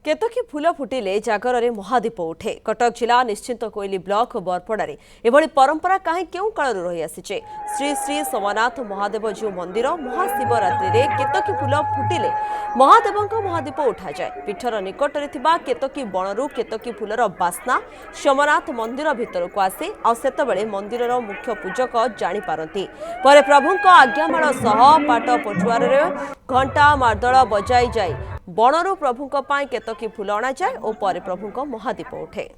केतकी फूल फुटिले जागर महादीप उठे। कटक जिला निश्चिंत कोइली ब्लॉक बरपड़े एभली परंपरा कहीं केउ काल रही आसीचे। श्री श्री सोमनाथ महादेव जीव मंदिर महाशिवरात्रि रे केतकी फूल फुटिले महादेव महादीप उठा जाए। पीठर निकट में केतकी बणरू केतकी फूलर बास्ना सोमनाथ मंदिर भितर को आसे आतेबले मंदिर मुख्य पूजक जापारती पर प्रभु आज्ञामाल सह पाट पटुआर घंटा मार्दल बजाई जाए बणरू प्रभु केतकी फूल अणा जाए और पर प्रभु महादीप उठे।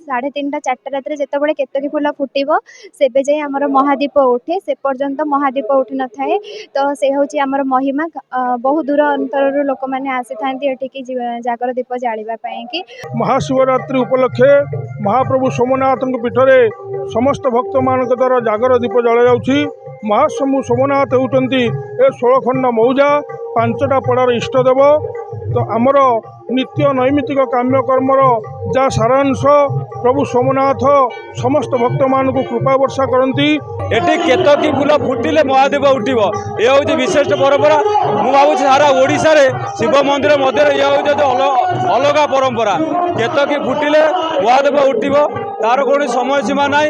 3:30 4 रात जिते केतकी फूल फुटब से जाए आमर महादीप उठे से पर्यंत महादीप उठी न थाए। तो से हूँ आमर महिमा बहु दूर अंतर लोक मैंने आसी था जागर दीप जावाई कि महाशिवरात्रि उपलक्षे महाप्रभु सोमनाथ पीठरे समस्त भक्त मान द्वारा जागर दीप जला जाउछि। महाप्रभु सोमनाथ होउचंती ए 16 खंड मौजा 5टा पड़ार इष्टदेव। तो आमर नित्य नैमित्तिक काम्य कर्मर जा सारांश प्रभु सोमनाथ समस्त भक्त मान को कृपा वर्षा करती। एटी केतकी फूल फुटिले महादेव उठिब ये हूँ विशिष्ट परंपरा। मु भावुँ सारा ओडिशा रे शिव मंदिर मध्य ये हूँ अलग परंपरा। केतकी फुटिले महादेव उठिब तार कौन समय सीमा ना।